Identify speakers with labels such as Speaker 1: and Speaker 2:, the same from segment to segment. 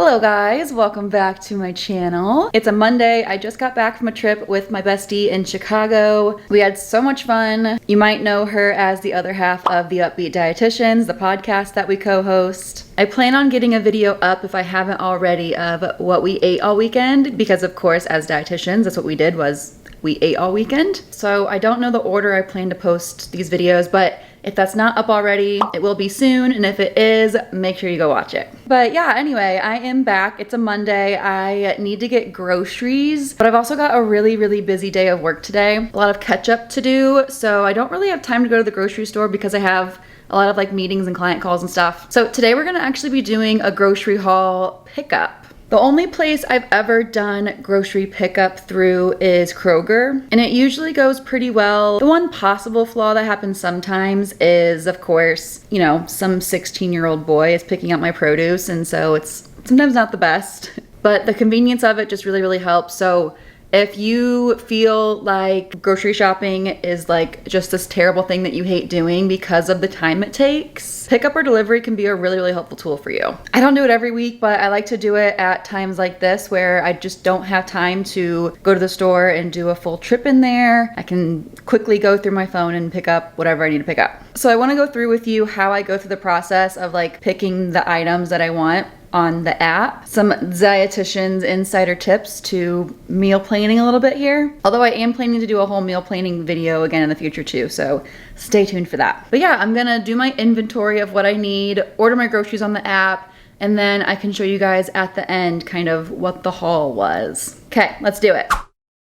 Speaker 1: Hello guys, welcome back to my channel. It's a Monday. I just got back from a trip with my bestie in Chicago. We had so much fun. You might know her as the other half of the Upbeat Dietitians, the podcast that we co-host. I plan on getting a video up if I haven't already of what we ate all weekend because of course as dietitians, that's what we did was we ate all weekend. So I don't know the order I plan to post these videos, but if that's not up already, it will be soon, and if it is, make sure you go watch it. But yeah, anyway, I am back. It's a Monday. I need to get groceries, but I've also got a really busy day of work today. A lot of catch up to do, so I don't really have time to go to the grocery store because I have a lot of like meetings and client calls and stuff. So today we're gonna actually be doing a grocery haul pickup. The only place I've ever done grocery pickup through is Kroger, and it usually goes pretty well. The one possible flaw that happens sometimes is, of course, you know, some 16-year-old boy is picking up my produce, and so it's sometimes not the best. But the convenience of it just really helps. So if you feel like grocery shopping is like just this terrible thing that you hate doing because of the time it takes, pickup or delivery can be a really helpful tool for you. I don't do it every week, but I like to do it at times like this where I just don't have time to go to the store and do a full trip in there. I can quickly go through my phone and pick up whatever I need to pick up. So I want to go through with you how I go through the process of like picking the items that I want on the app, some dietitian's insider tips to meal planning a little bit here. Although I am planning to do a whole meal planning video again in the future too, so stay tuned for that. But yeah, I'm gonna do my inventory of what I need, order my groceries on the app, and then I can show you guys at the end kind of what the haul was. Okay, let's do it.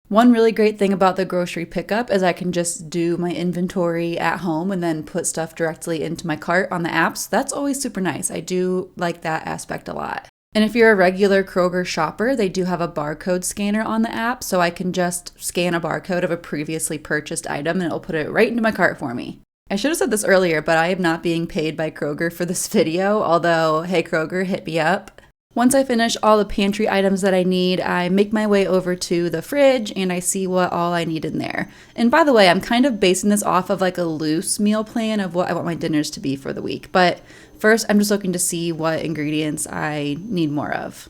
Speaker 1: One really great thing about the grocery pickup is I can just do my inventory at home and then put stuff directly into my cart on the apps. That's always super nice. I do like that aspect a lot. And if you're a regular Kroger shopper, they do have a barcode scanner on the app, so I can just scan a barcode of a previously purchased item and it'll put it right into my cart for me. I should have said this earlier, but I am not being paid by Kroger for this video, although, hey Kroger, hit me up. Once I finish all the pantry items that I need, I make my way over to the fridge and I see what all I need in there. And by the way, I'm kind of basing this off of like a loose meal plan of what I want my dinners to be for the week. But first, I'm just looking to see what ingredients I need more of.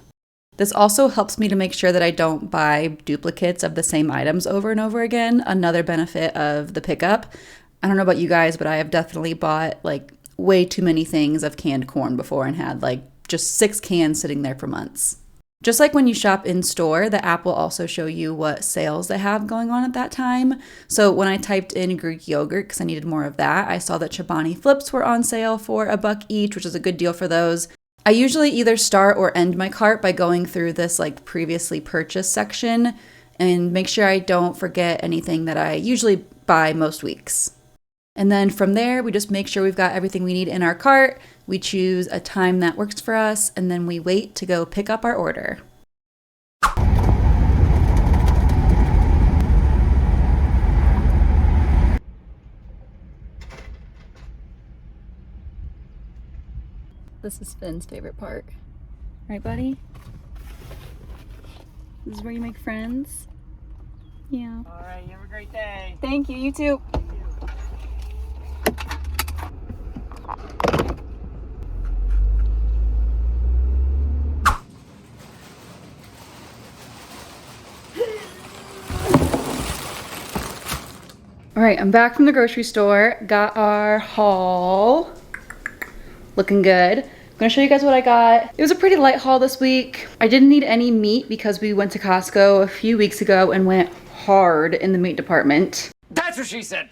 Speaker 1: This also helps me to make sure that I don't buy duplicates of the same items over and over again. Another benefit of the pickup. I don't know about you guys, but I have definitely bought like way too many things of canned corn before and had like just 6 cans sitting there for months. Just like when you shop in store, the app will also show you what sales they have going on at that time. So when I typed in Greek yogurt, because I needed more of that, I saw that Chobani flips were on sale for $1 each, which is a good deal for those. I usually either start or end my cart by going through this like previously purchased section and make sure I don't forget anything that I usually buy most weeks. And then from there, we just make sure we've got everything we need in our cart. We choose a time that works for us, and then we wait to go pick up our order. This is Finn's favorite part. Right, buddy? This is where you make friends? Yeah.
Speaker 2: All right, you have a great day.
Speaker 1: Thank you, you too. All right, I'm back from the grocery store. Got our haul. Looking good. I'm gonna show you guys what I got. It was a pretty light haul this week. I didn't need any meat because we went to Costco a few weeks ago and went hard in the meat department.
Speaker 2: That's what she said.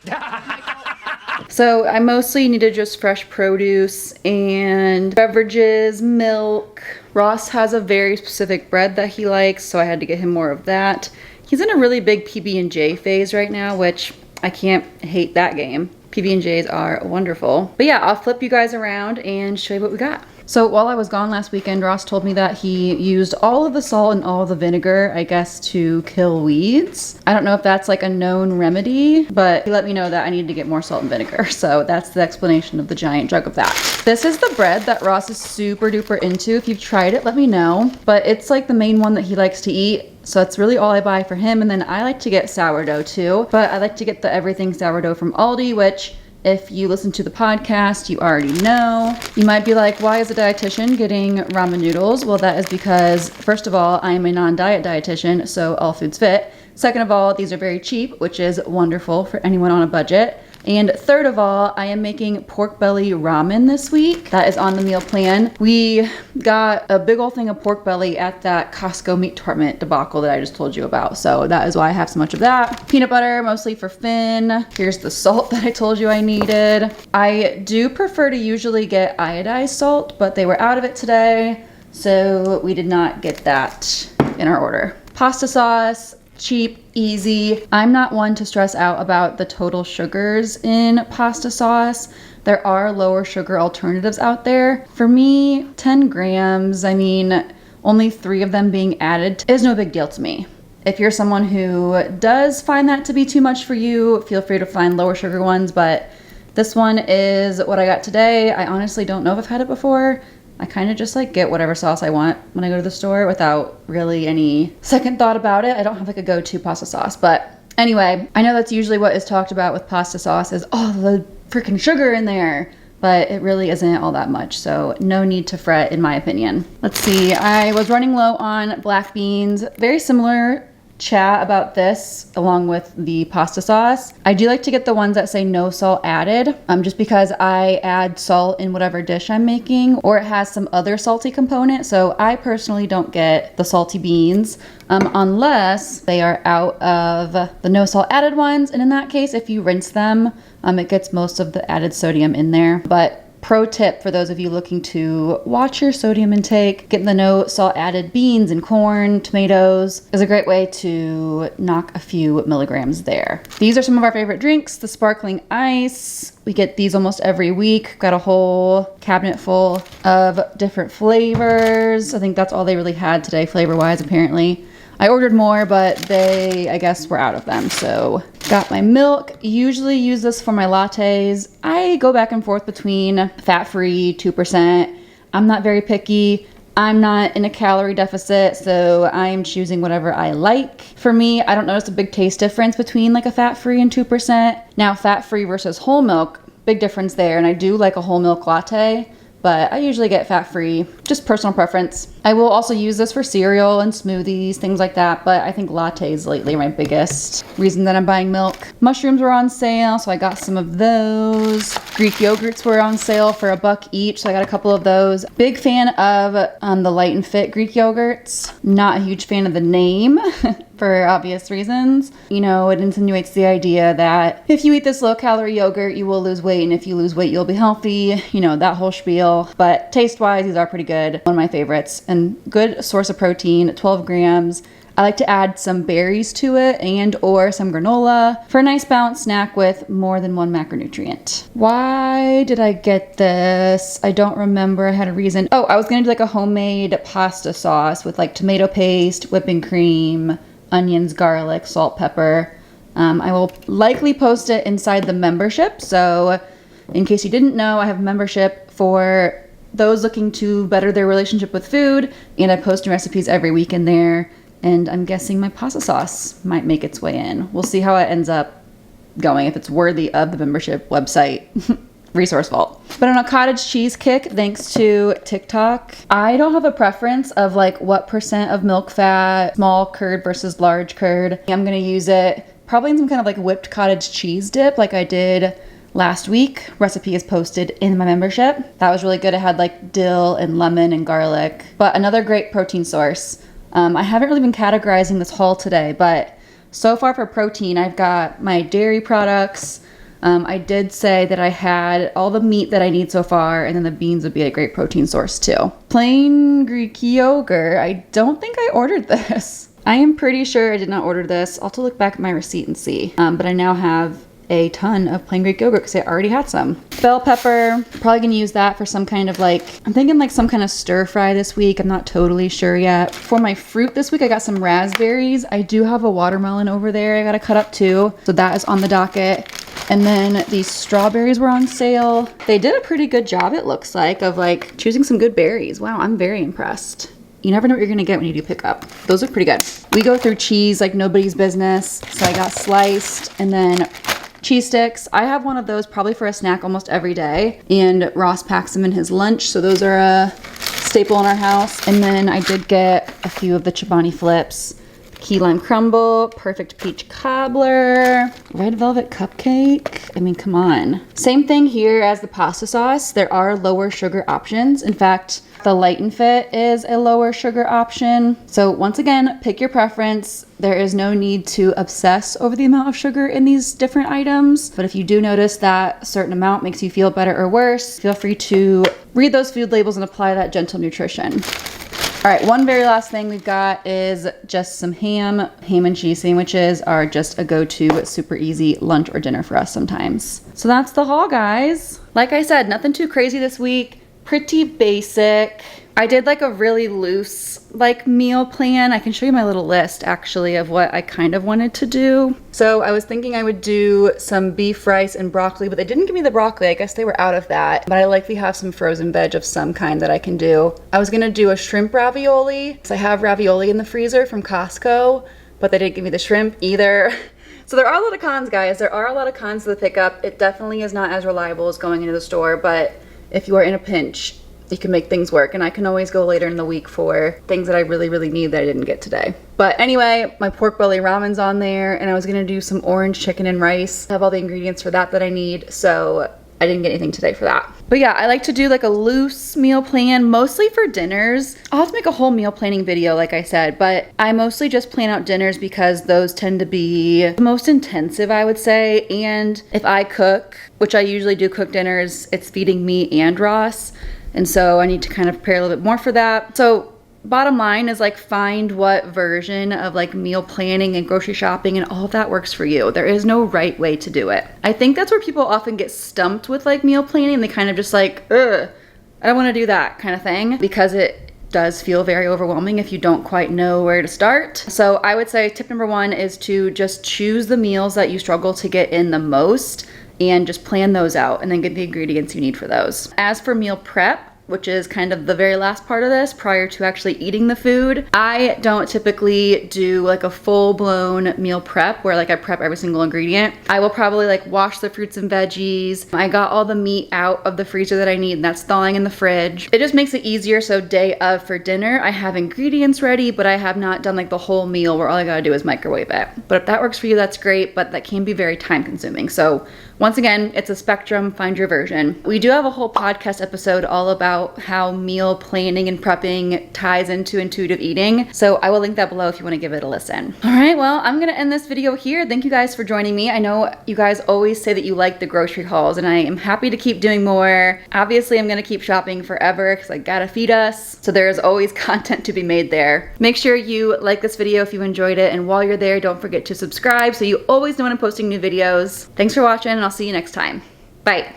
Speaker 1: So I mostly needed just fresh produce and beverages, milk. Ross has a very specific bread that he likes, so I had to get him more of that. He's in a really big PB&J phase right now, which I can't hate that game. PB&Js are wonderful. But yeah, I'll flip you guys around and show you what we got. So while I was gone last weekend, Ross told me that he used all of the salt and all of the vinegar, I guess, to kill weeds. I don't know if that's like a known remedy, but he let me know that I needed to get more salt and vinegar. So that's the explanation of the giant jug of that. This is the bread that Ross is super duper into. If you've tried it, let me know. But it's like the main one that he likes to eat. So that's really all I buy for him. And then I like to get sourdough too, but I like to get the everything sourdough from Aldi, which If you listen to the podcast, you already know. You might be like, why is a dietitian getting ramen noodles? Well, that is because, first of all, I am a non-diet dietitian, so all foods fit. Second of all, these are very cheap, which is wonderful for anyone on a budget. And third of all, I am making pork belly ramen this week. That is on the meal plan. We got a big old thing of pork belly at that Costco meat department debacle that I just told you about. So that is why I have so much of that. Peanut butter, mostly for Finn. Here's the salt that I told you I needed. I do prefer to usually get iodized salt, but they were out of it today, so we did not get that in our order. Pasta sauce. Cheap, easy. I'm not one to stress out about the total sugars in pasta sauce. There are lower sugar alternatives out there. For me, 10 grams, I mean, only 3 of them being added is no big deal to me. If you're someone who does find that to be too much for you, feel free to find lower sugar ones, but this one is what I got today. I honestly don't know if I've had it before. I kind of just like get whatever sauce I want when I go to the store without really any second thought about it. I don't have like a go-to pasta sauce, but anyway, I know that's usually what is talked about with pasta sauce is, oh, the freaking sugar in there, but it really isn't all that much. So no need to fret in my opinion. Let's see, I was running low on black beans, very similar chat about this along with the pasta sauce. I do like to get the ones that say no salt added, just because I add salt in whatever dish I'm making, or it has some other salty component. So I personally don't get the salty beans unless they are out of the no salt added ones. And in that case, if you rinse them, it gets most of the added sodium in there. But pro tip for those of you looking to watch your sodium intake, getting the no salt added beans and corn, tomatoes is a great way to knock a few milligrams there. These are some of our favorite drinks, the sparkling ice. We get these almost every week. Got a whole cabinet full of different flavors. I think that's all they really had today flavor-wise apparently. I ordered more, but they, I guess, were out of them. So got my milk. Usually use this for my lattes. I go back and forth between fat-free, 2%. I'm not very picky. I'm not in a calorie deficit, so I'm choosing whatever I like. For me, I don't notice a big taste difference between like a fat-free and 2%. Now, fat-free versus whole milk, big difference there. And I do like a whole milk latte, but I usually get fat-free, just personal preference. I will also use this for cereal and smoothies, things like that, but I think lattes lately are my biggest reason that I'm buying milk. Mushrooms were on sale, so I got some of those. Greek yogurts were on sale for $1 each, so I got a couple of those. Big fan of the Light and Fit Greek yogurts. Not a huge fan of the name for obvious reasons. You know, it insinuates the idea that if you eat this low-calorie yogurt, you will lose weight, and if you lose weight, you'll be healthy. You know, that whole spiel. But taste-wise, these are pretty good. One of my favorites. And good source of protein, 12 grams. I like to add some berries to it and or some granola for a nice balanced snack with more than one macronutrient. Why did I get this? I don't remember. I had a reason. Oh, I was gonna do like a homemade pasta sauce with like tomato paste, whipping cream, onions, garlic, salt, pepper. I will likely post it inside the membership. So in case you didn't know, I have a membership for those looking to better their relationship with food, and I post new recipes every week in there, and I'm guessing my pasta sauce might make its way in. We'll see how it ends up going, if it's worthy of the membership website resource vault. But on a cottage cheese kick, thanks to TikTok, I don't have a preference of like what percent of milk fat, small curd versus large curd. I'm gonna use it probably in some kind of like whipped cottage cheese dip like I did last week. Recipe is posted in my membership. That was really good. It had like dill and lemon and garlic, but another great protein source. I haven't really been categorizing this haul today, but so far for protein, I've got my dairy products. I did say that I had all the meat that I need so far, and then the beans would be a great protein source too. Plain Greek yogurt. I don't think I ordered this. I am pretty sure I did not order this. I'll have to look back at my receipt and see. But I now have a ton of plain Greek yogurt because I already had some. Bell pepper, probably gonna use that for some kind of like, I'm thinking like some kind of stir fry this week. I'm not totally sure yet. For my fruit this week, I got some raspberries. I do have a watermelon over there I gotta cut up too. So that is on the docket. And then these strawberries were on sale. They did a pretty good job, it looks like, of like choosing some good berries. Wow, I'm very impressed. You never know what you're gonna get when you do pick up. Those look pretty good. We go through cheese like nobody's business. So I got sliced and then cheese sticks. I have one of those probably for a snack almost every day, and Ross packs them in his lunch, so those are a staple in our house. And then I did get a few of the Chobani flips. Key lime crumble, perfect peach cobbler, red velvet cupcake. I mean, come on. Same thing here as the pasta sauce. There are lower sugar options. In fact, the Light and Fit is a lower sugar option. So once again, pick your preference. There is no need to obsess over the amount of sugar in these different items. But if you do notice that a certain amount makes you feel better or worse, feel free to read those food labels and apply that gentle nutrition. All right, one very last thing we've got is just some ham. Ham and cheese sandwiches are just a go-to, super easy lunch or dinner for us sometimes. So that's the haul, guys. Like I said, nothing too crazy this week. Pretty basic. I did like a really loose like meal plan. I can show you my little list actually of what I kind of wanted to do. So I was thinking I would do some beef, rice, and broccoli, but they didn't give me the broccoli. I guess they were out of that. But I likely have some frozen veg of some kind that I can do. I was gonna do a shrimp ravioli. So I have ravioli in the freezer from Costco, but they didn't give me the shrimp either. So there are a lot of cons, guys. There are a lot of cons to the pickup. It definitely is not as reliable as going into the store, but if you are in a pinch, you can make things work, and I can always go later in the week for things that I really, really need that I didn't get today. But anyway, my pork belly ramen's on there, and I was gonna do some orange chicken and rice. I have all the ingredients for that I need, so I didn't get anything today for that. But yeah, I like to do like a loose meal plan, mostly for dinners. I'll have to make a whole meal planning video, like I said, but I mostly just plan out dinners because those tend to be the most intensive, I would say. And if I cook, which I usually do cook dinners, it's feeding me and Ross. And so I need to kind of prepare a little bit more for that. So bottom line is like find what version of like meal planning and grocery shopping and all of that works for you. There is no right way to do it. I think that's where people often get stumped with like meal planning. They kind of just like, ugh, I don't want to do that kind of thing, because it does feel very overwhelming if you don't quite know where to start. So I would say tip number one is to just choose the meals that you struggle to get in the most and just plan those out and then get the ingredients you need for those. As for meal prep, which is kind of the very last part of this prior to actually eating the food, I don't typically do like a full-blown meal prep where like I prep every single ingredient. I will probably like wash the fruits and veggies. I got all the meat out of the freezer that I need, and that's thawing in the fridge. It just makes it easier, so day of for dinner, I have ingredients ready, but I have not done like the whole meal where all I gotta do is microwave it. But if that works for you, that's great, but that can be very time consuming. So once again, it's a spectrum, find your version. We do have a whole podcast episode all about how meal planning and prepping ties into intuitive eating. So I will link that below if you want to give it a listen. All right, well, I'm gonna end this video here. Thank you guys for joining me. I know you guys always say that you like the grocery hauls, and I am happy to keep doing more. Obviously, I'm gonna keep shopping forever because I gotta feed us. So there's always content to be made there. Make sure you like this video if you enjoyed it, and while you're there, don't forget to subscribe so you always know when I'm posting new videos. Thanks for watching, and I'll see you next time. Bye.